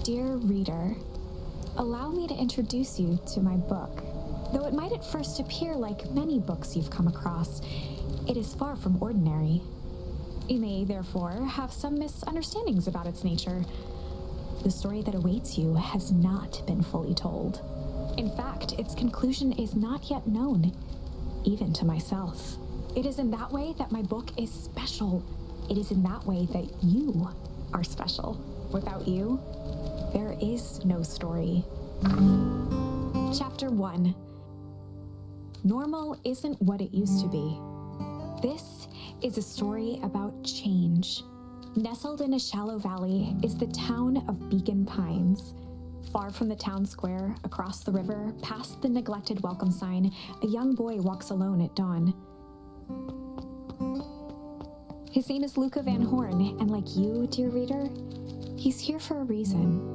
Dear reader, allow me to introduce you to my book. Though it might at first appear like many books you've come across, it is far from ordinary. You may, therefore, have some misunderstandings about its nature. The story that awaits you has not been fully told. In fact, its conclusion is not yet known, even to myself. It is in that way that my book is special. It is in that way that you are special. Without you, there is no story. Chapter 1. Normal isn't what it used to be. This is a story about change. Nestled in a shallow valley is the town of Beacon Pines. Far from the town square, across the river, past the neglected welcome sign, a young boy walks alone at dawn. His name is Luca Van Horn, and like you, dear reader, he's here for a reason.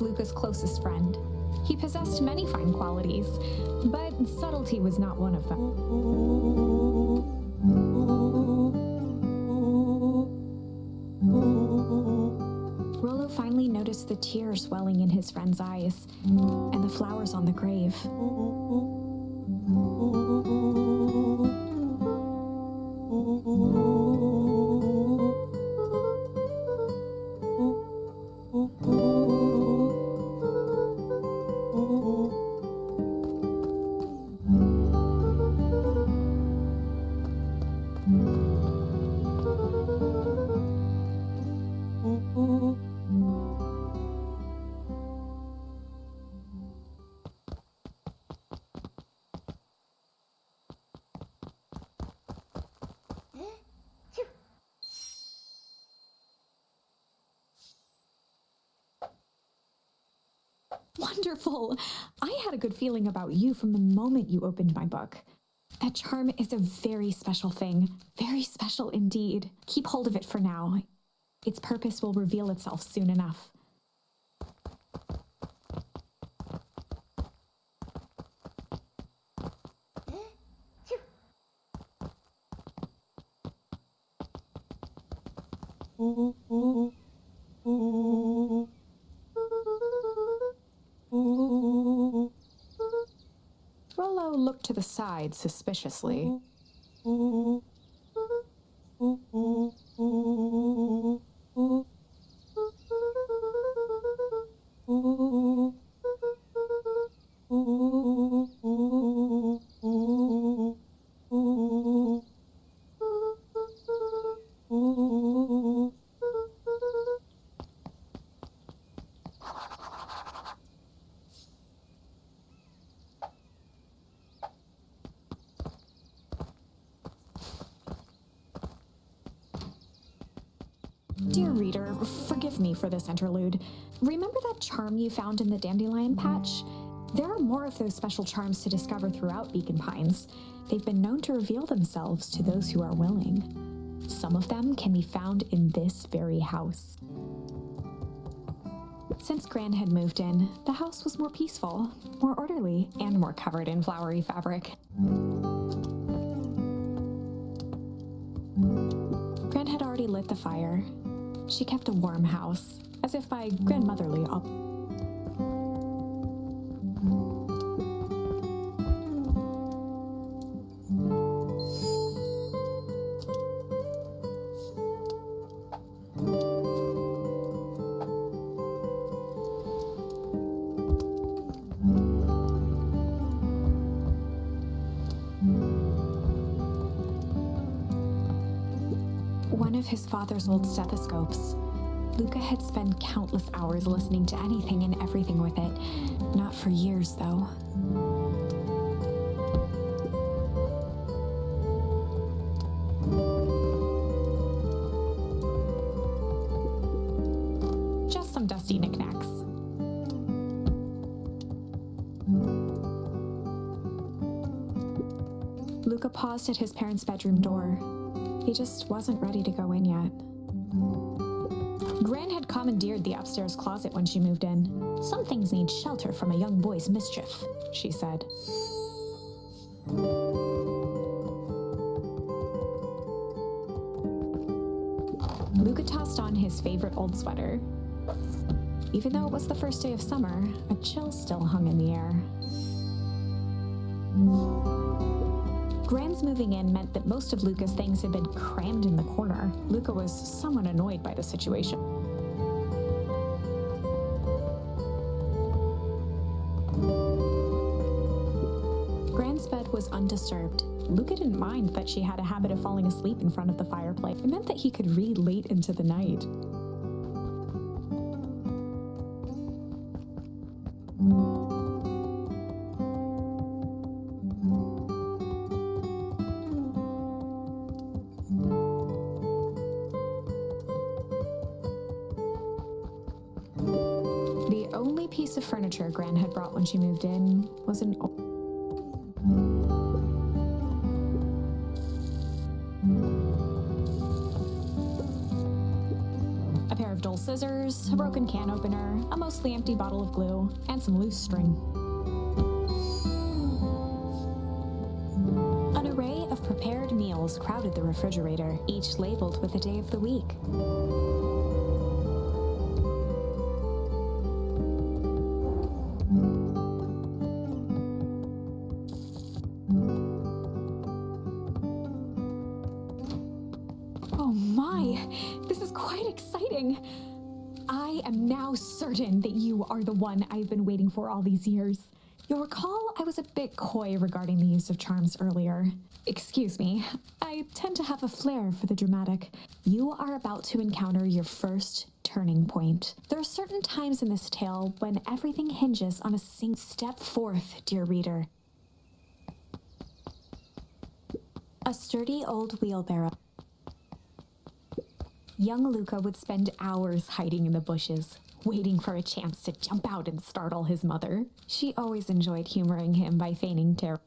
Luca's closest friend. He possessed many fine qualities, but subtlety was not one of them. Rollo finally noticed the tears welling in his friend's eyes, and the flowers on the grave. Wonderful! I had a good feeling about you from the moment you opened my book. That charm is a very special thing. Very special indeed. Keep hold of it for now. Its purpose will reveal itself soon enough. Rollo looked to the side suspiciously. Dear reader, forgive me for this interlude. Remember that charm you found in the dandelion patch? There are more of those special charms to discover throughout Beacon Pines. They've been known to reveal themselves to those who are willing. Some of them can be found in this very house. Since Gran had moved in, the house was more peaceful, more orderly, and more covered in flowery fabric. Gran had already lit the fire. She kept a warm house, as if by grandmotherly One of his father's old stethoscopes. Luca had spent countless hours listening to anything and everything with it. Not for years, though. Just some dusty knickknacks. Luca paused at his parents' bedroom door. He just wasn't ready to go in yet. Gran had commandeered the upstairs closet when she moved in. "Some things need shelter from a young boy's mischief," she said. Luca tossed on his favorite old sweater. Even though it was the first day of summer, a chill still hung in the air. Gran's moving in meant that most of Luca's things had been crammed in the corner. Luca was somewhat annoyed by the situation. Gran's bed was undisturbed. Luca didn't mind that she had a habit of falling asleep in front of the fireplace. It meant that he could read late into the night. The only piece of furniture Gran had brought when she moved in was a pair of dull scissors, a broken can opener, a mostly empty bottle of glue, and some loose string. An array of prepared meals crowded the refrigerator, each labeled with the day of the week. Oh my, this is quite exciting. I am now certain that you are the one I've been waiting for all these years. You'll recall I was a bit coy regarding the use of charms earlier. Excuse me, I tend to have a flair for the dramatic. You are about to encounter your first turning point. There are certain times in this tale when everything hinges on a single step forth, dear reader. A sturdy old wheelbarrow. Young Luca would spend hours hiding in the bushes, waiting for a chance to jump out and startle his mother. She always enjoyed humoring him by feigning terror.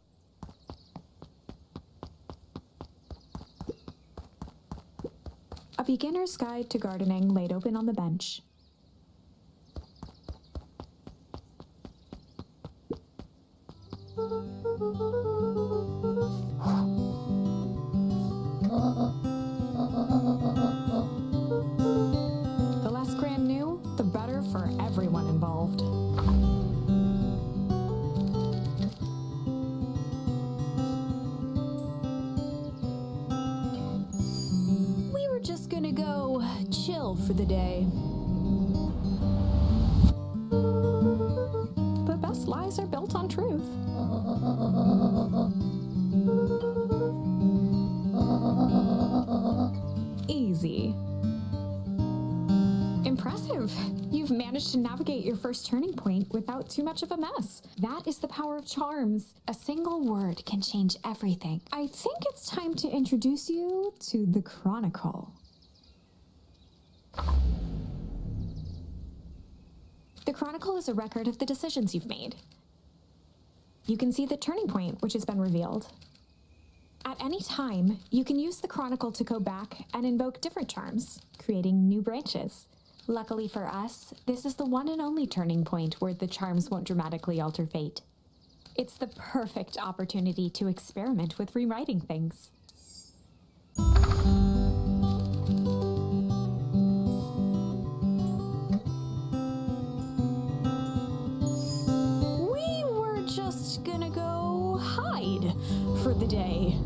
A beginner's guide to gardening laid open on the bench. The less Gran knew, the better for everyone involved. We were just gonna go chill for the day. The best lies are built on truth. Easy. Impressive. You've managed to navigate your first turning point without too much of a mess. That is the power of charms. A single word can change everything. I think it's time to introduce you to the Chronicle. The Chronicle is a record of the decisions you've made. You can see the turning point which has been revealed. At any time, you can use the Chronicle to go back and invoke different charms, creating new branches. Luckily for us, this is the one and only turning point where the charms won't dramatically alter fate. It's the perfect opportunity to experiment with rewriting things. We were just gonna go hide for the day.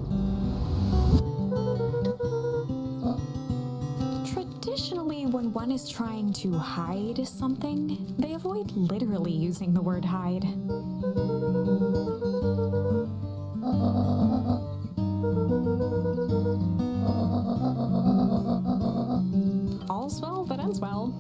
Traditionally, when one is trying to hide something, they avoid literally using the word hide. All's well that ends well.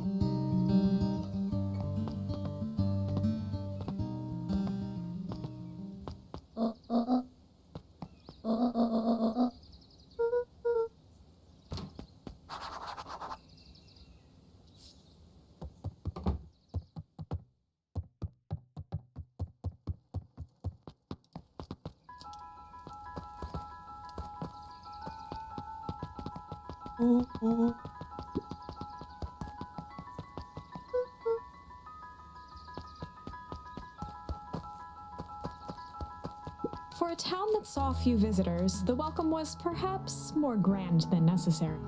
For a town that saw few visitors, the welcome was perhaps more grand than necessary.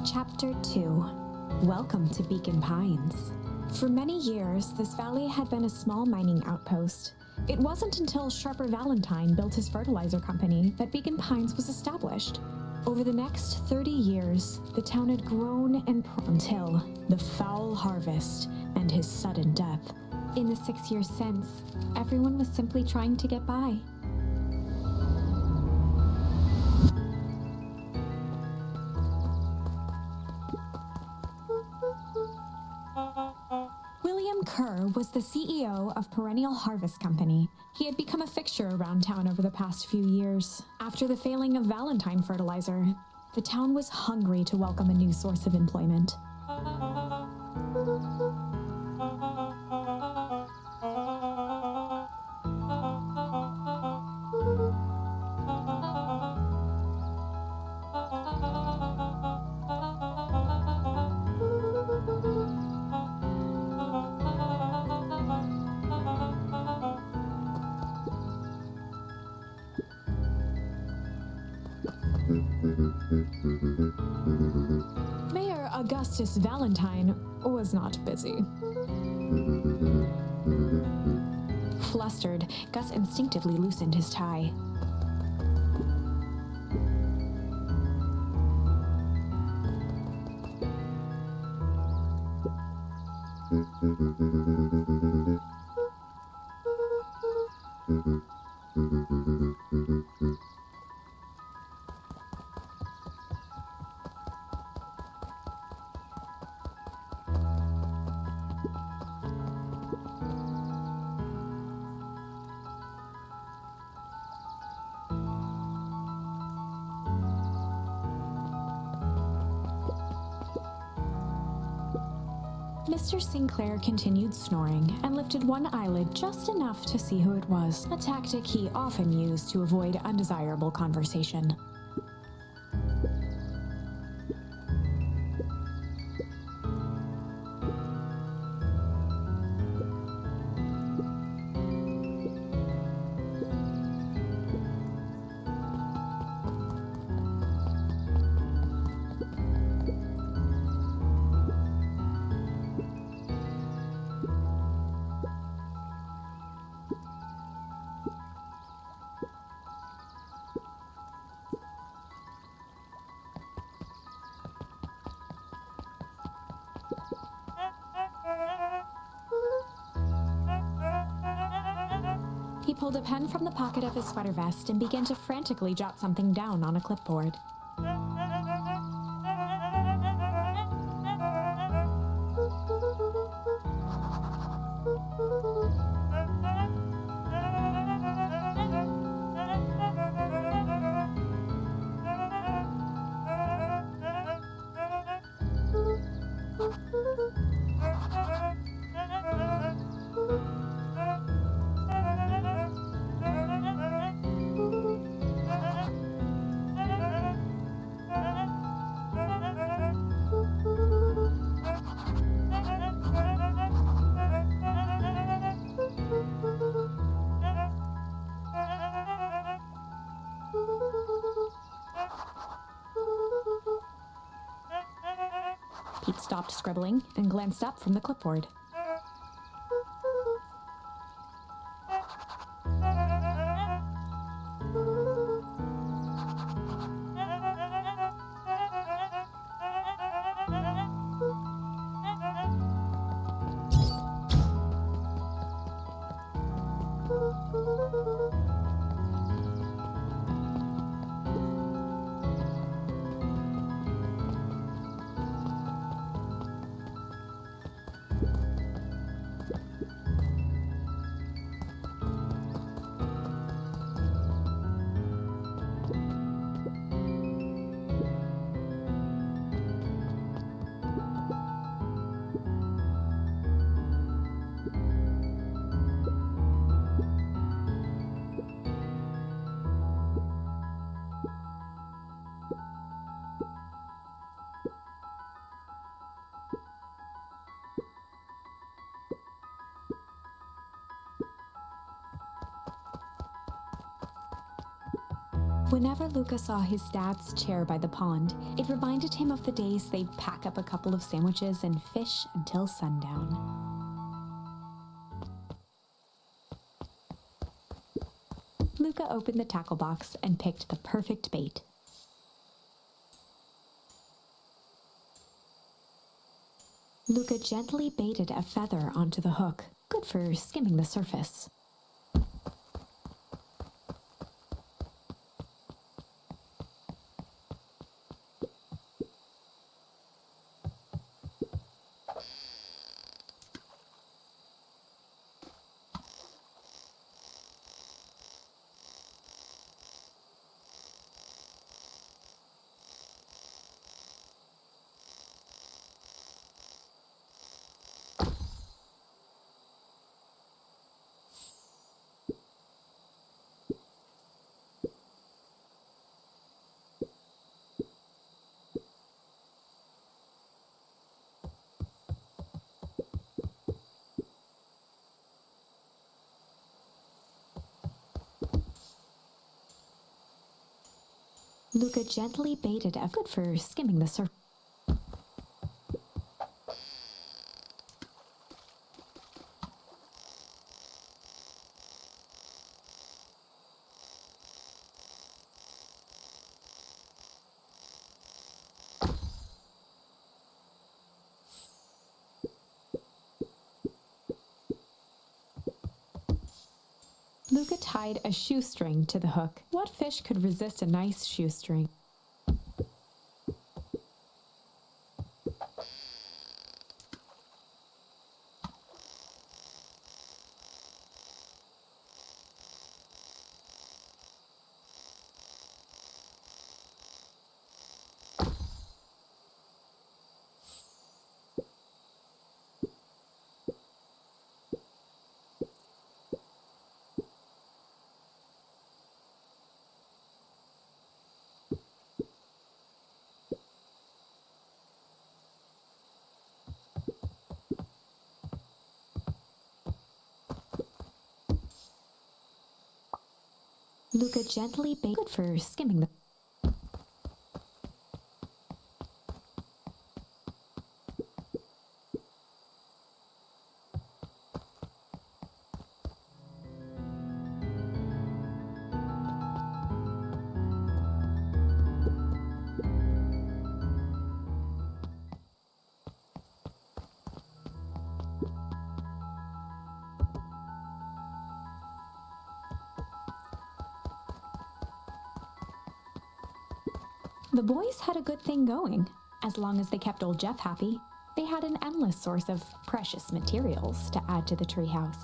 Chapter 2. Welcome to Beacon Pines. For many years, this valley had been a small mining outpost. It wasn't until Sharper Valentine built his fertilizer company that Beacon Pines was established. Over the next 30 years, the town had grown until the foul harvest and his sudden death. In the 6 years since, everyone was simply trying to get by. William Kerr was the CEO of Perennial Harvest Company. He had become a fixture around town over the past few years. After the failing of Valentine Fertilizer, the town was hungry to welcome a new source of employment. Mayor Augustus Valentine was not busy. Flustered, Gus instinctively loosened his tie. Mr. Sinclair continued snoring and lifted one eyelid just enough to see who it was, a tactic he often used to avoid undesirable conversation. He pulled a pen from the pocket of his sweater vest and began to frantically jot something down on a clipboard. Pete stopped scribbling and glanced up from the clipboard. Whenever Luca saw his dad's chair by the pond, it reminded him of the days they'd pack up a couple of sandwiches and fish until sundown. Luca opened the tackle box and picked the perfect bait. Luca gently baited a feather onto the hook, good for skimming the surface. Luca gently baited a good for skimming the surface. Luca tied a shoestring to the hook. What fish could resist a nice shoestring? Luca gently baited good for skimming the. The boys had a good thing going. As long as they kept old Jeff happy, they had an endless source of precious materials to add to the treehouse.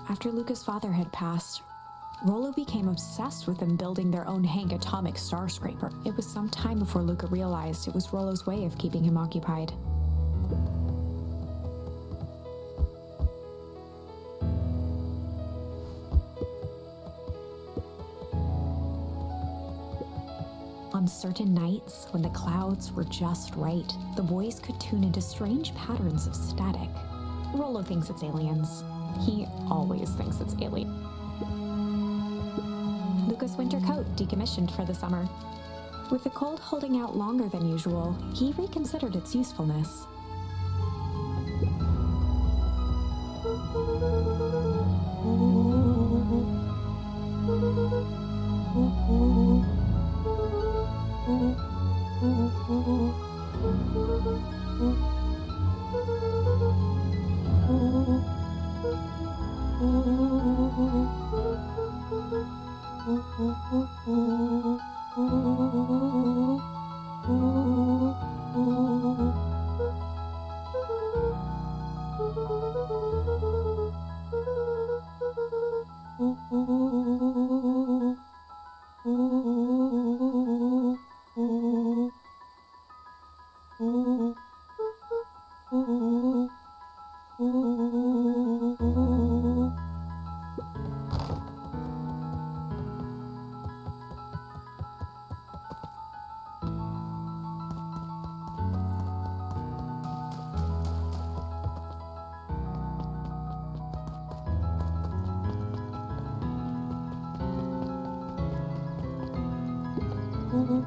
After Luca's father had passed, Rollo became obsessed with them building their own Hank atomic star scraper. It was some time before Luca realized it was Rollo's way of keeping him occupied. On certain nights, when the clouds were just right, the boys could tune into strange patterns of static. Rollo thinks it's aliens. He always thinks it's alien. Luca's winter coat decommissioned for the summer. With the cold holding out longer than usual, he reconsidered its usefulness. Holden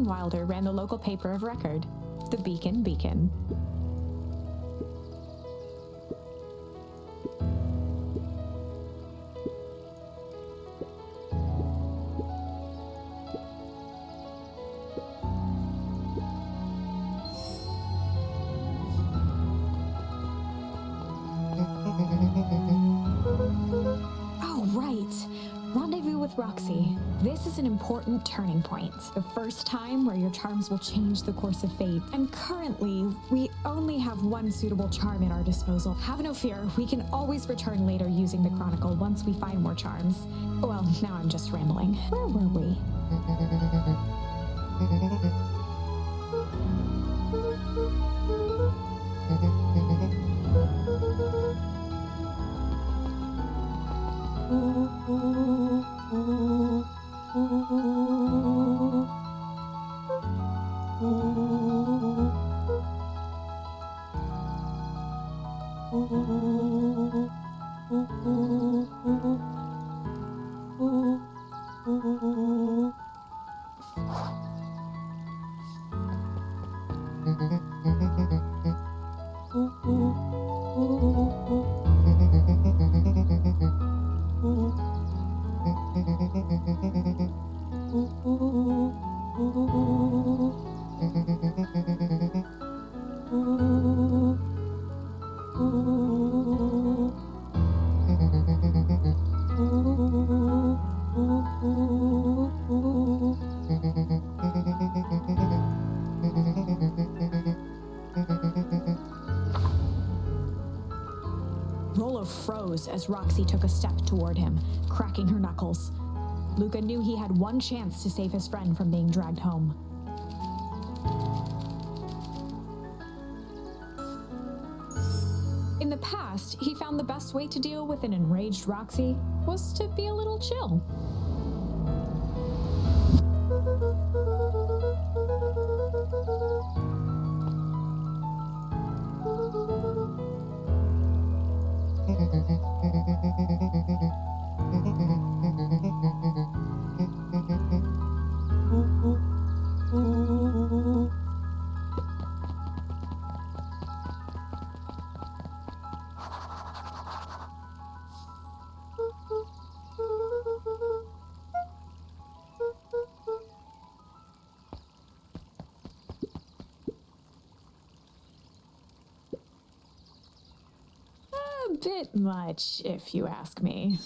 Wilder ran the local paper of record, the Beacon Beacon. Oh, right. Rendezvous with Roxy. This is an important turning point. The first time where your charms will change the course of fate. And currently, we only have one suitable charm at our disposal. Have no fear, we can always return later using the Chronicle once we find more charms. Well, now I'm just rambling. Where were we? Rolo froze as Roxy took a step toward him, cracking her knuckles. Luca knew he had one chance to save his friend from being dragged home. In the past, he found the best way to deal with an enraged Roxy was to be a little chill. A bit much, if you ask me.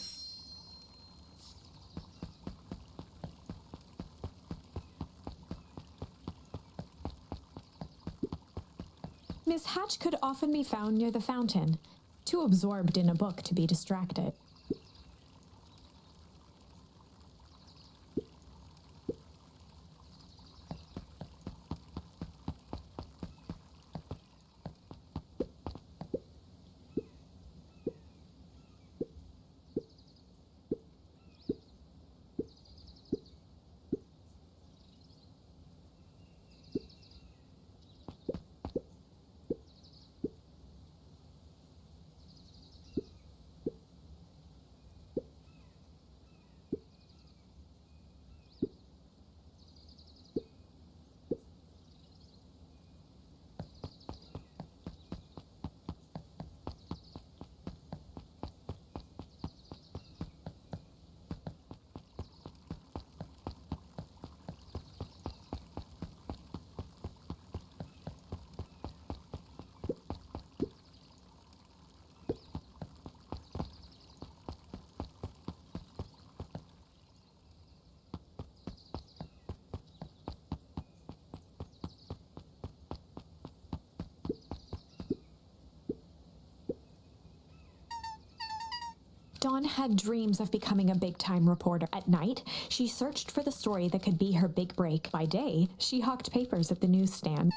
Miss Hatch could often be found near the fountain, too absorbed in a book to be distracted. Dawn had dreams of becoming a big-time reporter. At night, she searched for the story that could be her big break. By day, she hawked papers at the newsstand.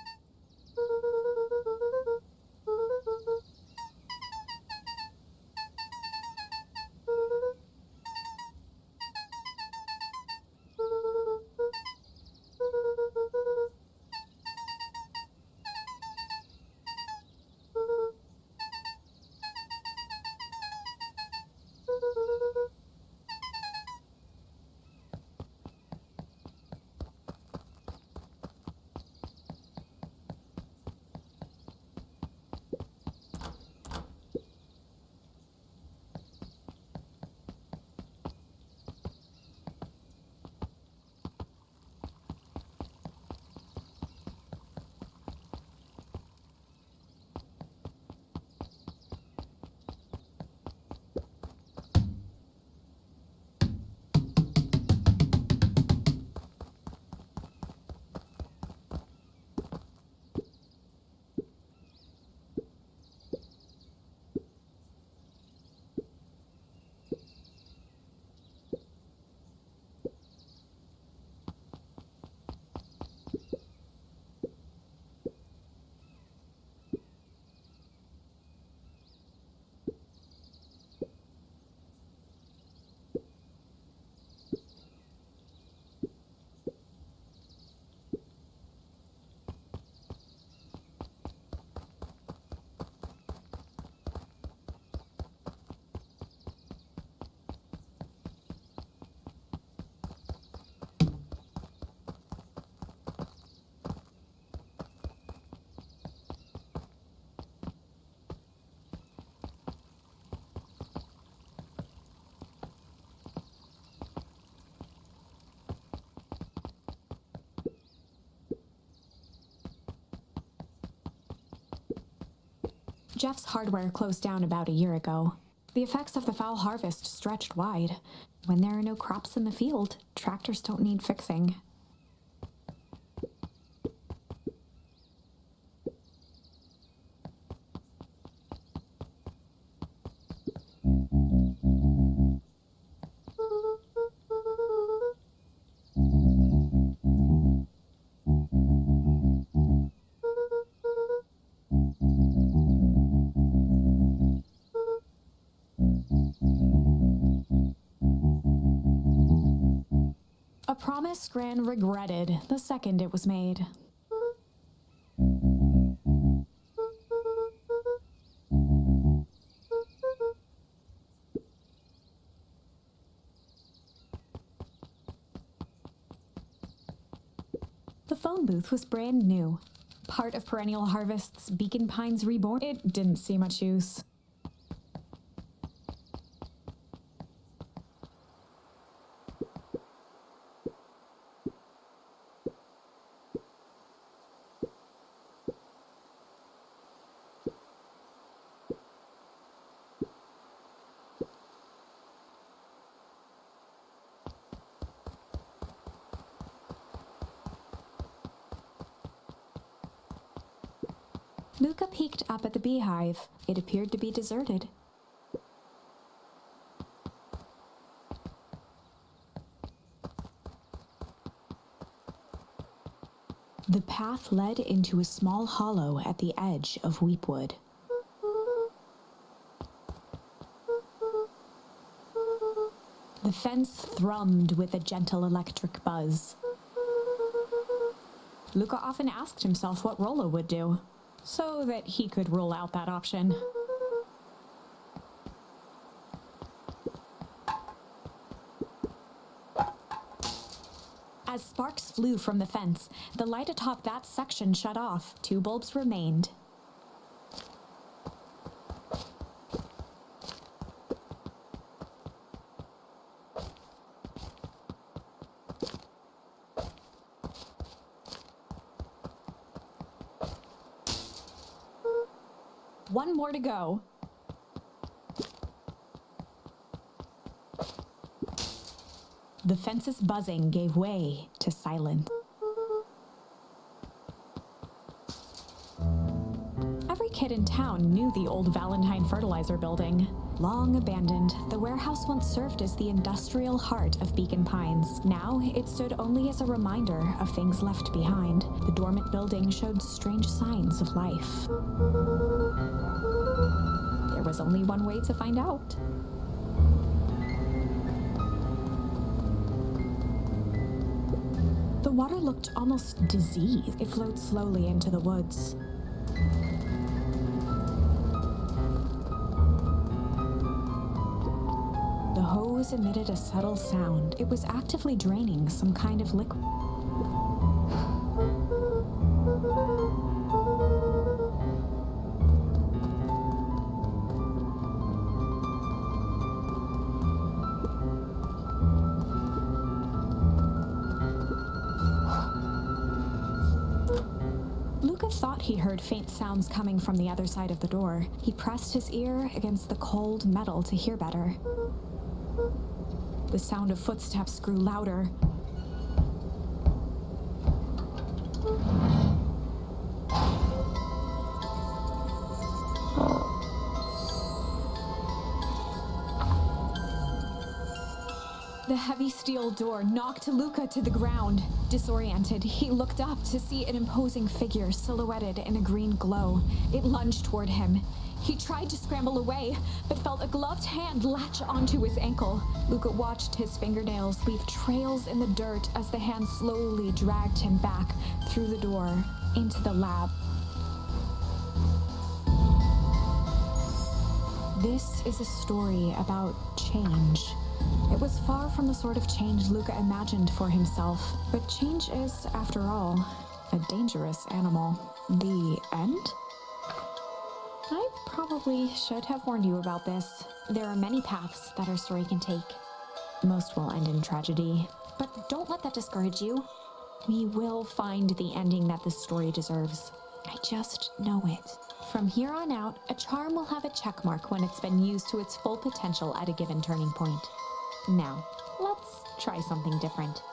Jeff's hardware closed down about a year ago. The effects of the foul harvest stretched wide. When there are no crops in the field, tractors don't need fixing. A promise Gran regretted the second it was made. The phone booth was brand new. Part of Perennial Harvest's Beacon Pines Reborn. It didn't see much use. Luca peeked up at the beehive. It appeared to be deserted. The path led into a small hollow at the edge of Weepwood. The fence thrummed with a gentle electric buzz. Luca often asked himself what Rollo would do, so that he could rule out that option. As sparks flew from the fence, the light atop that section shut off. 2 bulbs remained. One more to go. The fence's buzzing gave way to silence. Every kid in town knew the old Valentine fertilizer building. Long abandoned, the warehouse once served as the industrial heart of Beacon Pines. Now, it stood only as a reminder of things left behind. The dormant building showed strange signs of life. There was only one way to find out. The water looked almost diseased. It flowed slowly into the woods. The hose emitted a subtle sound. It was actively draining some kind of liquid. Luca thought he heard faint sounds coming from the other side of the door. He pressed his ear against the cold metal to hear better. The sound of footsteps grew louder. The heavy steel door knocked Luca to the ground. Disoriented, he looked up to see an imposing figure silhouetted in a green glow. It lunged toward him. He tried to scramble away, but felt a gloved hand latch onto his ankle. Luca watched his fingernails leave trails in the dirt as the hand slowly dragged him back through the door into the lab. This is a story about change. It was far from the sort of change Luca imagined for himself, but change is, after all, a dangerous animal. The end? I probably should have warned you about this. There are many paths that our story can take. Most will end in tragedy, but don't let that discourage you. We will find the ending that this story deserves. I just know it From here on out, a charm will have a check mark when it's been used to its full potential at a given turning point. Now, let's try something different.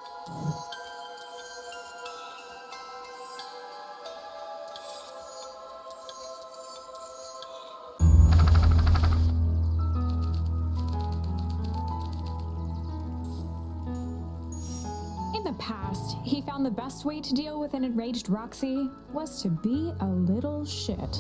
In the past, he found the best way to deal with an enraged Roxy was to be a little shit.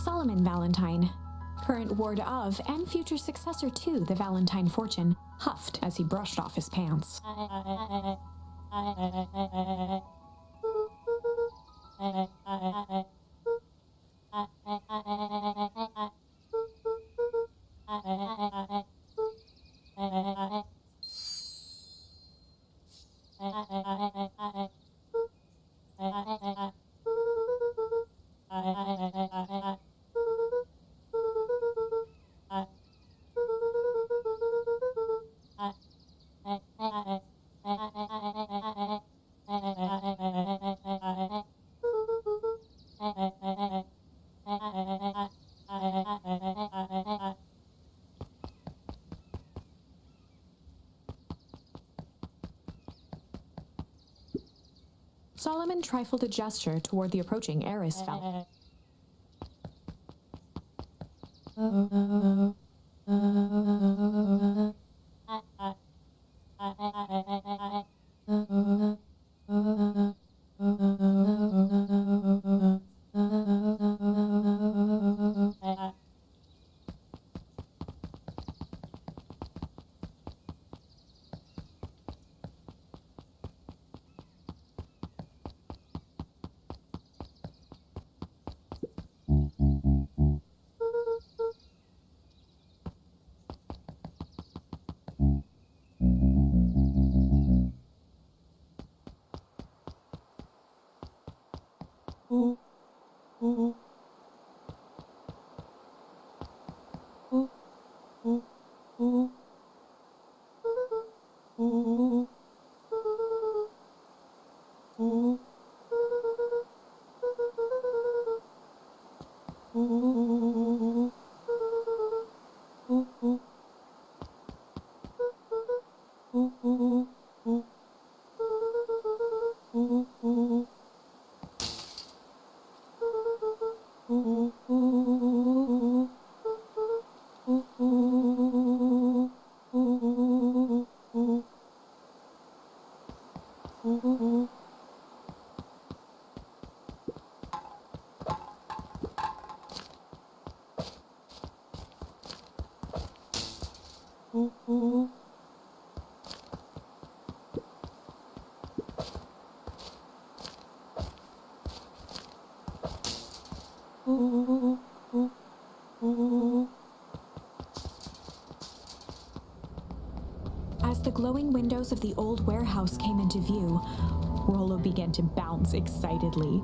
Solomon Valentine, current ward of and future successor to the Valentine fortune, huffed as he brushed off his pants. Solomon trifled a gesture toward the approaching heiress fell. As the glowing windows of the old warehouse came into view, Rollo began to bounce excitedly.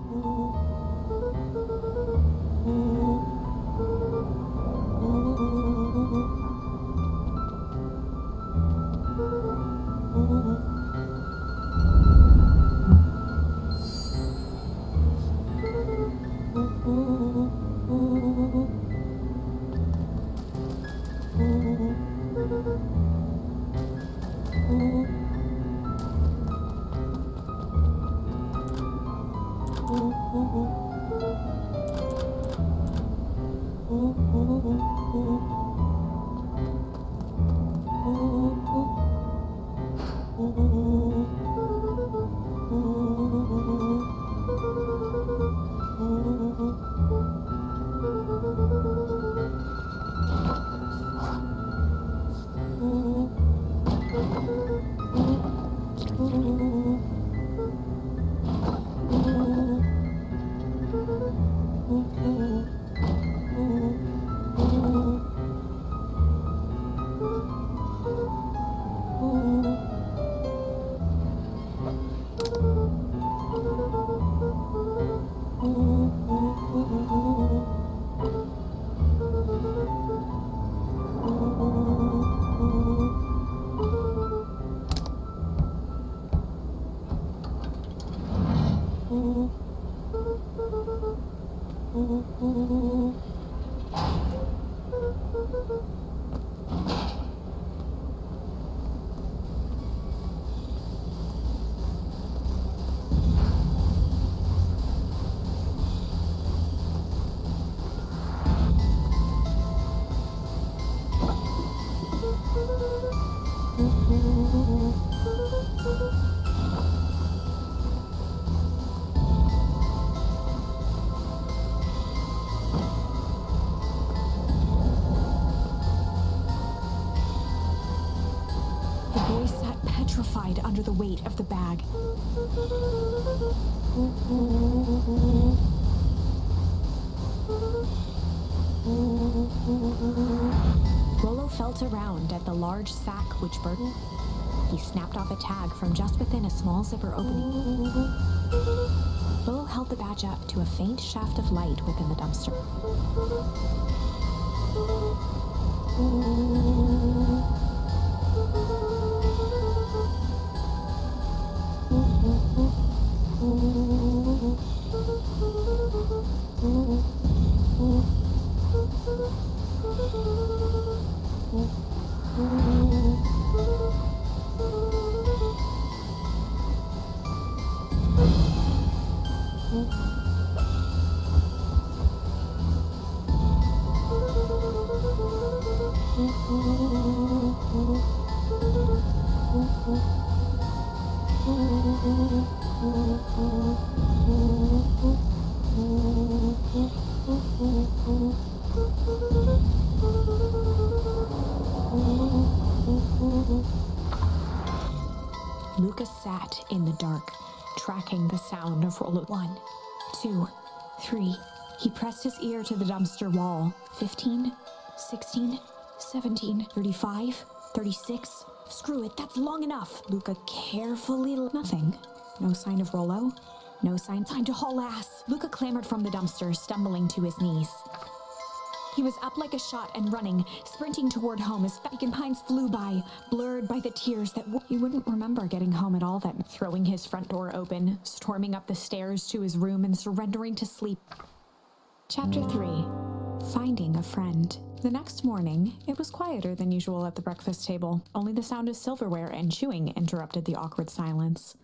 The boy sat petrified under the weight of the bag. Rollo felt around at the large sack which Bert... He snapped off a tag from just within a small zipper opening. Rollo held the badge up to a faint shaft of light within the dumpster. Lucas sat in the dark, tracking the sound of Rollo. 1, 2, 3. He pressed his ear to the dumpster wall. 15, 16, 17, 35, 36. Screw it, that's long enough. Luca carefully... Nothing. No sign of Rollo. No sign. Time to haul ass. Luca clambered from the dumpster, stumbling to his knees. He was up like a shot and running, sprinting toward home as Beacon Pines flew by, blurred by the tears that he wouldn't remember getting home at all then. Throwing his front door open, storming up the stairs to his room and surrendering to sleep. Chapter 3. Finding a Friend. The next morning, it was quieter than usual at the breakfast table. Only the sound of silverware and chewing interrupted the awkward silence.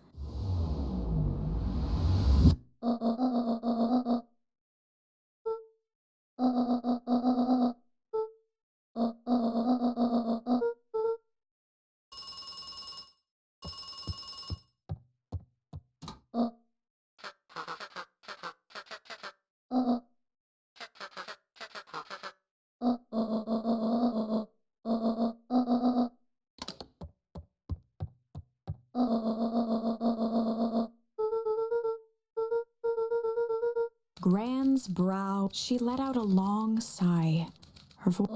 Gran's brow. She let out a long sigh. Her voice.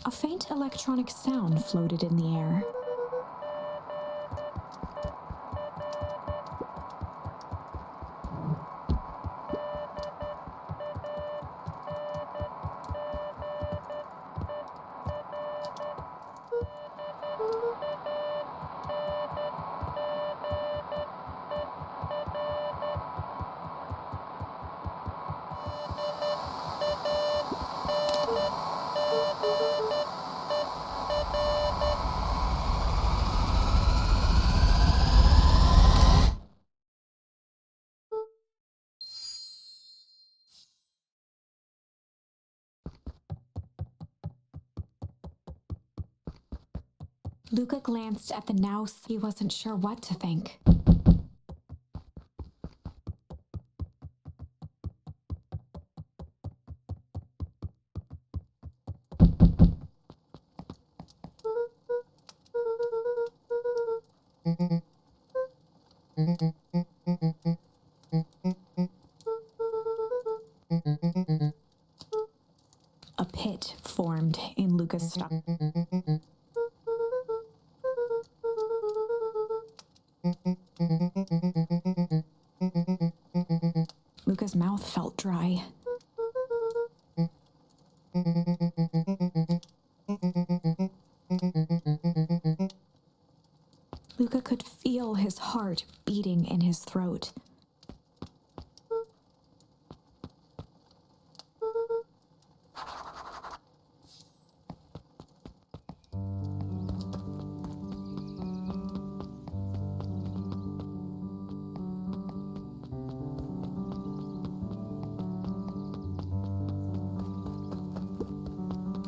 A faint electronic sound floated in the air. Luca glanced at the now. He wasn't sure what to think. A pit formed in Luca's stomach. Luca's mouth felt dry. Luca could feel his heart beating in his throat.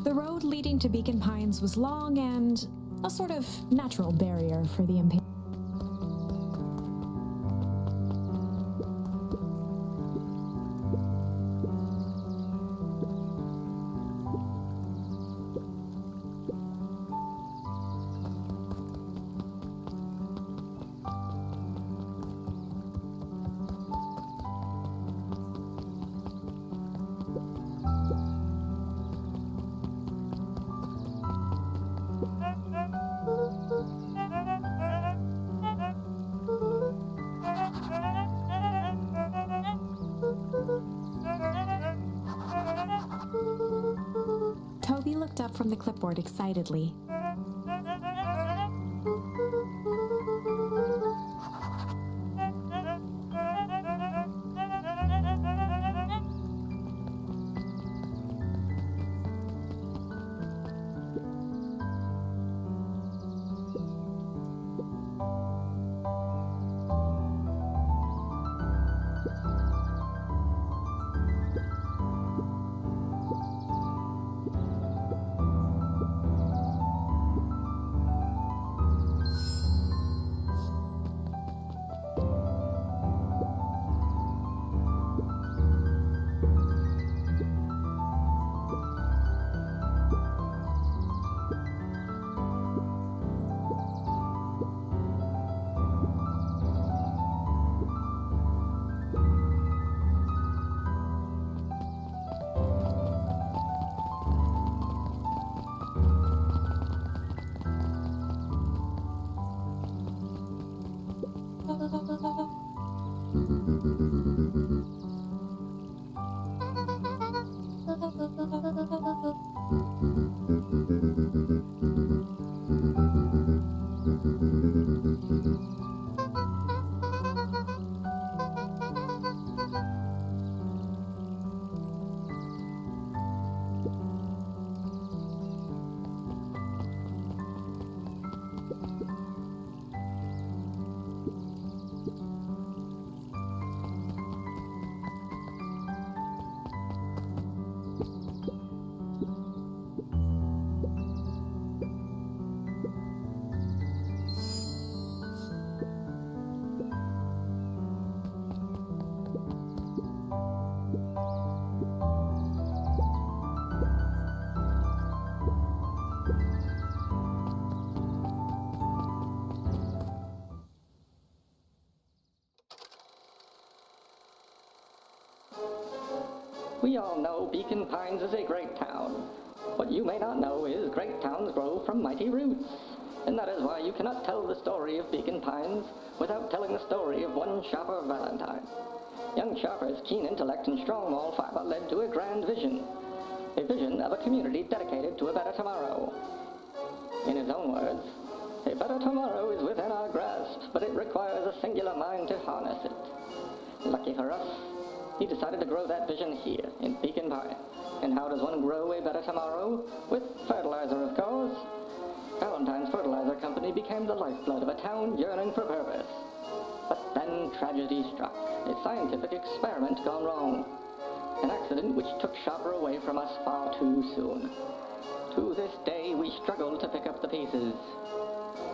The road leading to Beacon Pines was long and a sort of natural barrier for the impatient. Toby looked up from the clipboard excitedly. We all know Beacon Pines is a great town. What you may not know is great towns grow from mighty roots. And that is why you cannot tell the story of Beacon Pines without telling the story of one Sharper Valentine. Young Sharper's keen intellect and strong moral fiber led to a grand vision. A vision of a community dedicated to a better tomorrow. In his own words, a better tomorrow is within our grasp, but it requires a singular mind to harness it. Lucky for us, he decided to grow that vision here, in Beacon Pines. And how does one grow a better tomorrow? With fertilizer, of course. Valentine's Fertilizer Company became the lifeblood of a town yearning for purpose. But then tragedy struck, a scientific experiment gone wrong. An accident which took Sharper away from us far too soon. To this day, we struggle to pick up the pieces.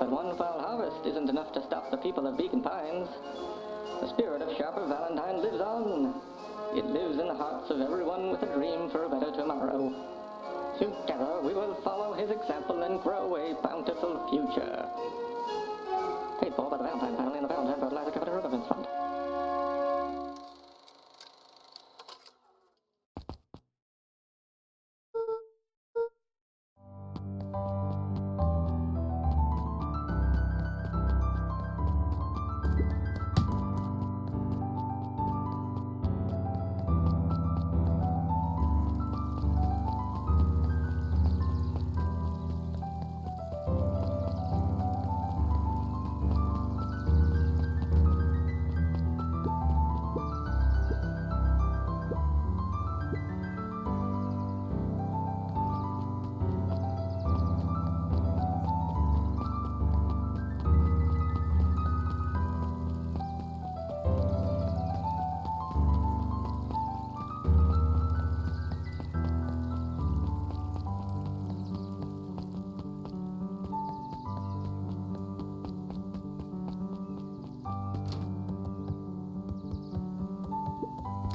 But one foul harvest isn't enough to stop the people of Beacon Pines. The spirit of Sharper Valentine lives on. It lives in the hearts of everyone with a dream for a better tomorrow. Together we will follow his example and grow a bountiful future. Paid for by the Valentine family and the Valentine Fertilizer Capital Revenue Fund.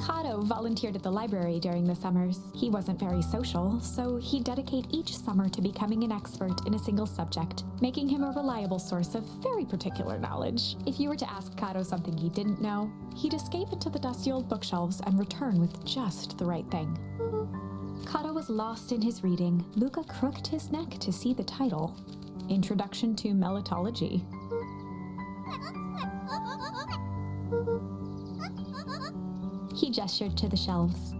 Kato volunteered at the library during the summers. He wasn't very social, so he'd dedicate each summer to becoming an expert in a single subject, making him a reliable source of very particular knowledge. If you were to ask Kato something he didn't know, he'd escape into the dusty old bookshelves and return with just the right thing. Kato was lost in his reading. Luca crooked his neck to see the title, Introduction to Melitology. He gestured to the shelves.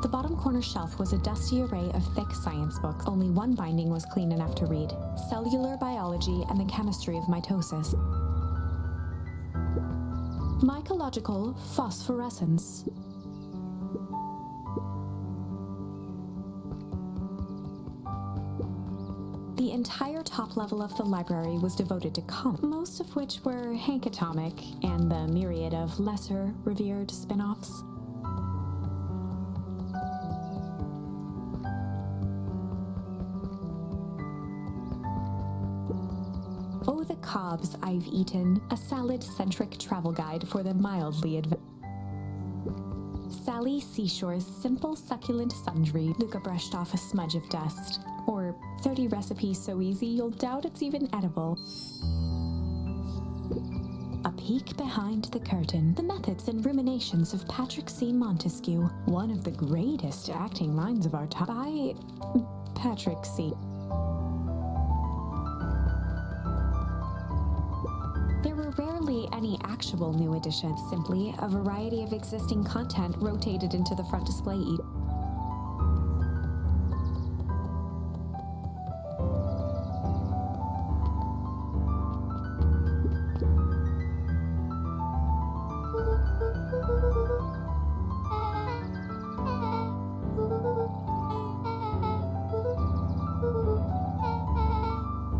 The bottom corner shelf was a dusty array of thick science books. Only one binding was clean enough to read: Cellular Biology and the Chemistry of Mitosis. Mycological Phosphorescence. The entire top level of the library was devoted to comics, most of which were Hank Atomic and the myriad of lesser revered spin-offs. Oh, the cobs I've eaten, a salad-centric travel guide for the mildly advanced. Sally Seashore's simple succulent sundry. Luca brushed off a smudge of dust. Or 30 recipes so easy you'll doubt it's even edible. A peek behind the curtain. The methods and ruminations of Patrick C. Montesquieu, one of the greatest acting minds of our time. By Patrick C. There were rarely any actual new additions, simply a variety of existing content rotated into the front display each.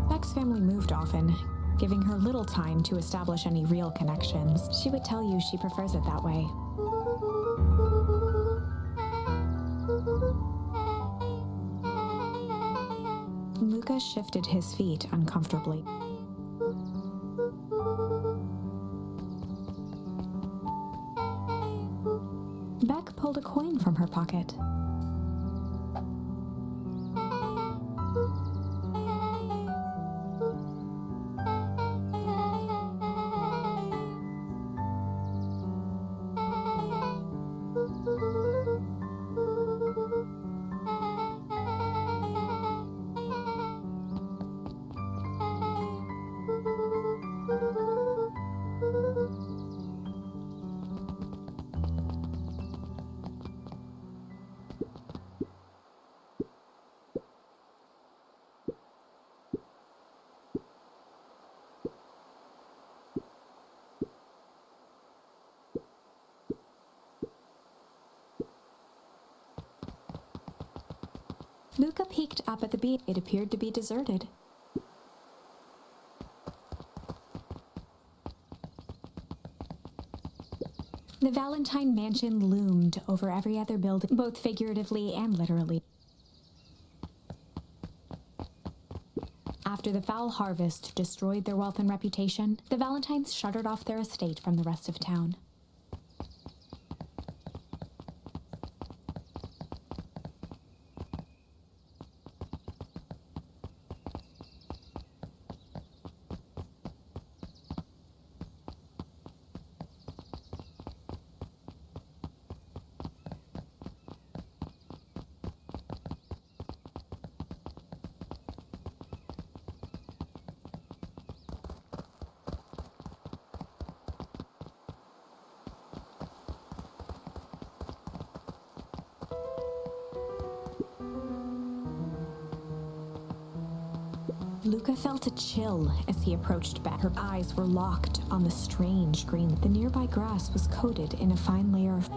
Beck's family moved often, giving her little time to establish any real connections. She would tell you she prefers it that way. Luca shifted his feet uncomfortably. Beck pulled a coin from her pocket. Luca peeked up at the beach. It appeared to be deserted. The Valentine mansion loomed over every other building, both figuratively and literally. After the foul harvest destroyed their wealth and reputation, the Valentines shuttered off their estate from the rest of town. Luca felt a chill as he approached Beck. Her eyes were locked on the strange green. The nearby grass was coated in a fine layer of...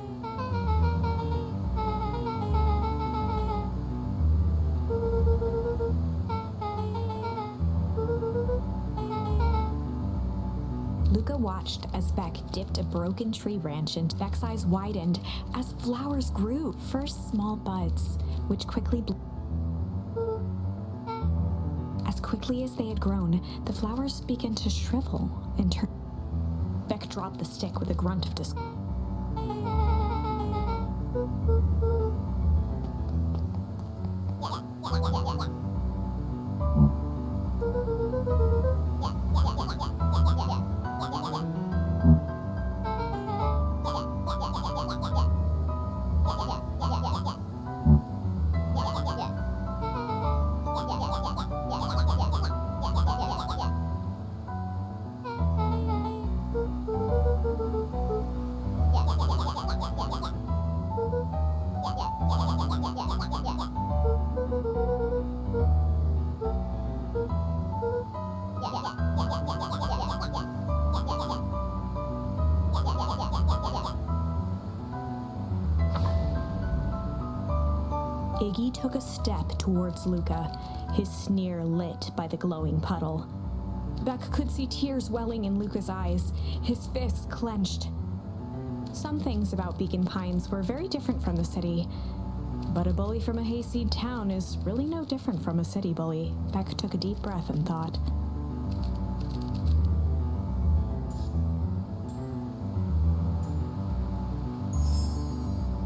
Luca watched as Beck dipped a broken tree branch into Beck's eyes widened as flowers grew. First small buds, which quickly As quickly as they had grown, the flowers began to shrivel and turn. Beck dropped the stick with a grunt of disgust. Iggy took a step towards Luca, his sneer lit by the glowing puddle. Beck could see tears welling in Luca's eyes, his fists clenched. Some things about Beacon Pines were very different from the city, but a bully from a hayseed town is really no different from a city bully. Beck took a deep breath and thought.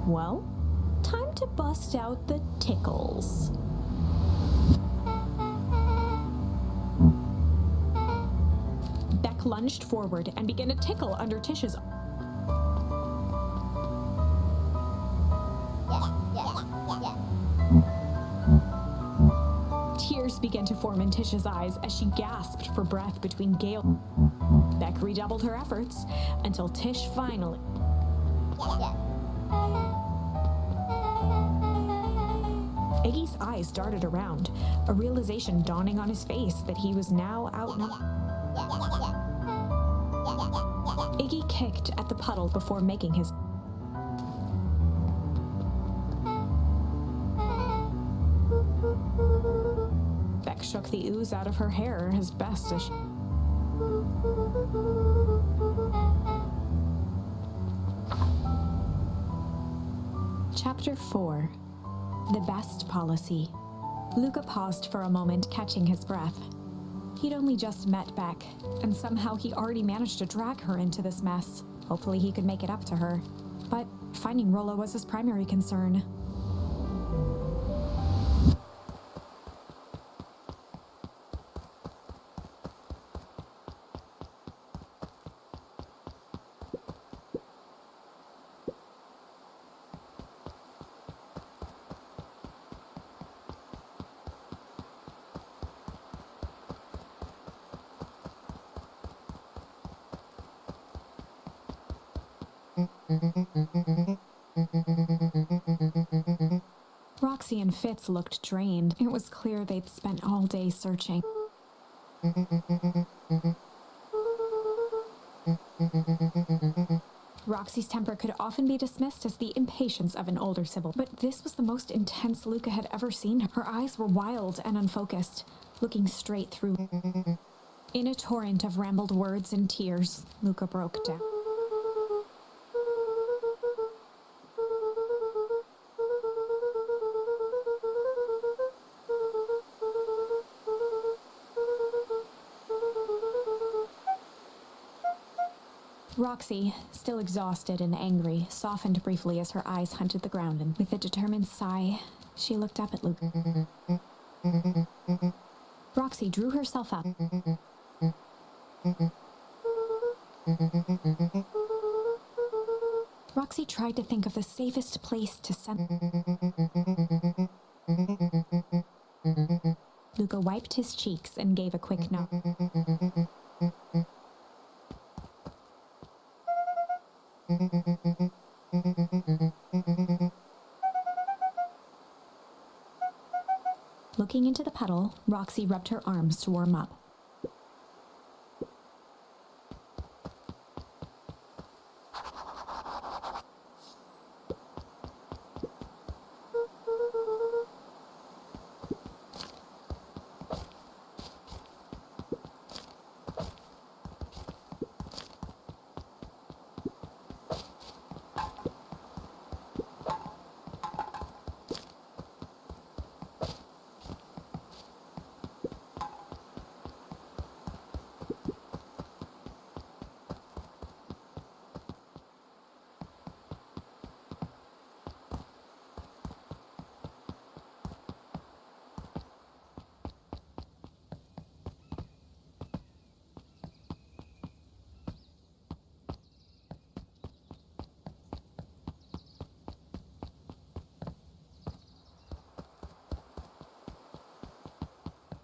Well, time to bust out the tickles. Beck lunged forward and began to tickle under Tish's arm. Tears began to form in Tish's eyes as she gasped for breath between gale. Beck redoubled her efforts until Tish finally... Iggy's eyes darted around, a realization dawning on his face that he was now outnumbered. Iggy kicked at the puddle before making his... Beck shook the ooze out of her hair as best as she... Chapter 4. The Best Policy. Luca paused for a moment, catching his breath. He'd only just met Beck, and somehow he already managed to drag her into this mess. Hopefully he could make it up to her. But finding Rolla was his primary concern. Roxy and Fitz looked drained. It was clear they'd spent all day searching. Roxy's temper could often be dismissed as the impatience of an older sibling, but this was the most intense Luca had ever seen her. Her eyes were wild and unfocused, looking straight through. In a torrent of rambled words and tears, Luca broke down. Roxy, still exhausted and angry, softened briefly as her eyes hunted the ground, and with a determined sigh, she looked up at Luca. Roxy drew herself up. Roxy tried to think of the safest place to send. Luca wiped his cheeks and gave a quick nod. Looking into the puddle, Roxy rubbed her arms to warm up.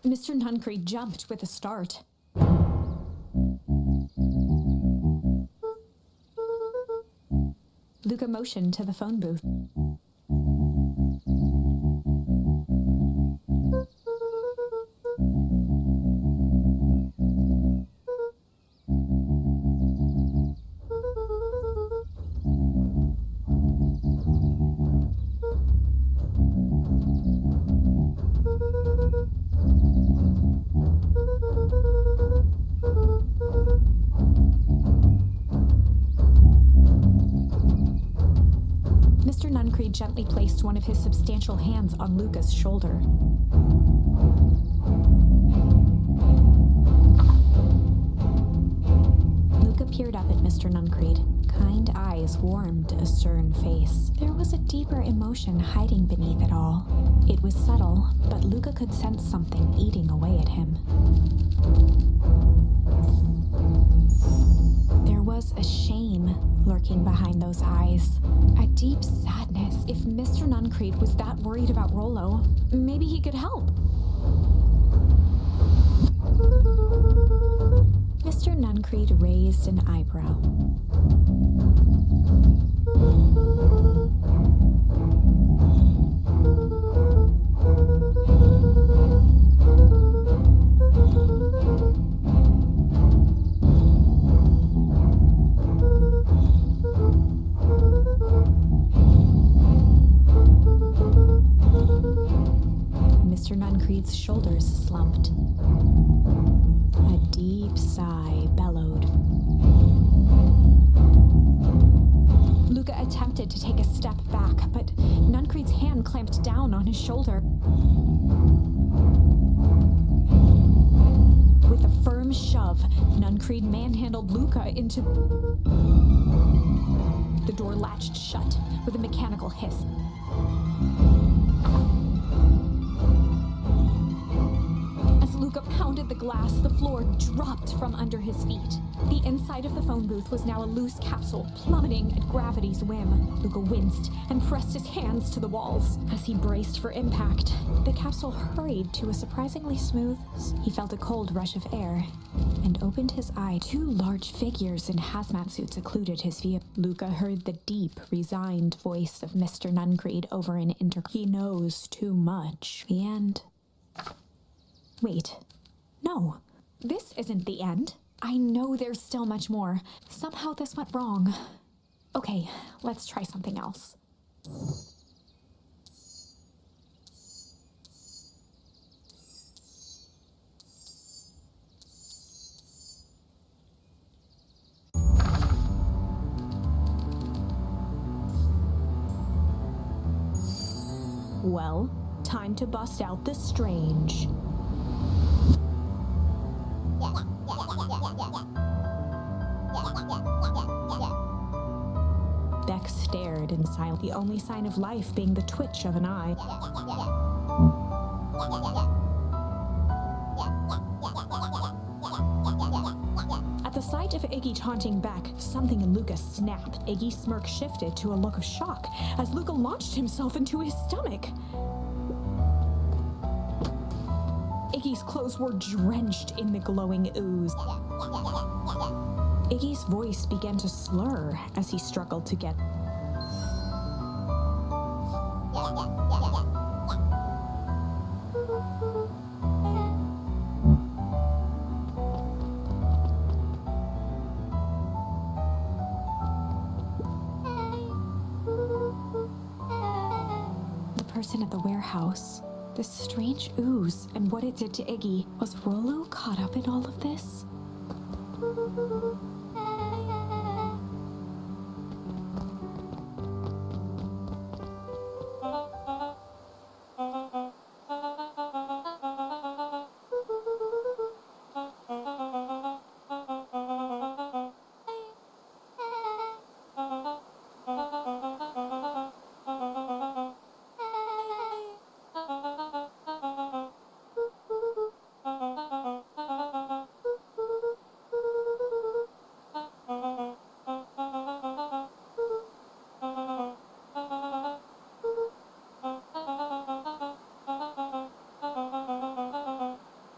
Mr. Nuncreed jumped with a start. Luca motioned to the phone booth. Mr. Nuncreed gently placed one of his substantial hands on Luca's shoulder. Luca peered up at Mr. Nuncreed. Kind eyes warmed a stern face. There was a deeper emotion hiding beneath it all. It was subtle, but Luca could sense something eating away at him. There was a shame lurking behind those eyes. A deep sadness. If Mr. Nuncreed was that worried about Rollo, maybe he could help. Mr. Nuncreed raised an eyebrow. Mr. Nuncreed's shoulders slumped. A deep sigh bellowed. Luca attempted to take a step back, but Nuncreed's hand clamped down on his shoulder. With a firm shove, Nuncreed manhandled Luca into... The door latched shut with a mechanical hiss. As Luca pounded the glass, the floor dropped from under his feet. The inside of the phone booth was now a loose capsule, plummeting at gravity's whim. Luca winced and pressed his hands to the walls. As he braced for impact, the capsule hurried to a surprisingly smooth... He felt a cold rush of air and opened his eye. Two large figures in hazmat suits occluded his view. Luca heard the deep, resigned voice of Mr. Nuncreed over an intercom. He knows too much. The end. Wait. No. This isn't the end. I know there's still much more. Somehow this went wrong. Okay, let's try something else. Well, time to bust out the strange. Beck stared in silence, the only sign of life being the twitch of an eye. At the sight of Iggy taunting Beck, something in Luca snapped. Iggy's smirk shifted to a look of shock as Luca launched himself into his stomach. Iggy's clothes were drenched in the glowing ooze. Iggy's voice began to slur as he struggled to get. The person at the warehouse, this strange ooze, and what it did to Iggy. Was Rollo caught up in all of this?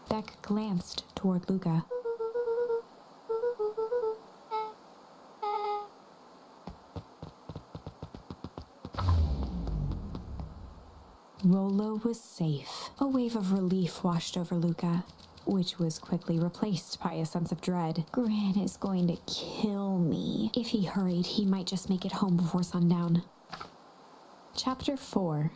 Beck glanced toward Luca. Rollo was safe. A wave of relief washed over Luca, which was quickly replaced by a sense of dread. Gran is going to kill me. If he hurried, he might just make it home before sundown. Chapter 4.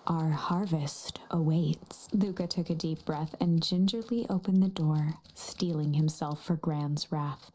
Our harvest awaits. Luca took a deep breath and gingerly opened the door, steeling himself for Gran's wrath.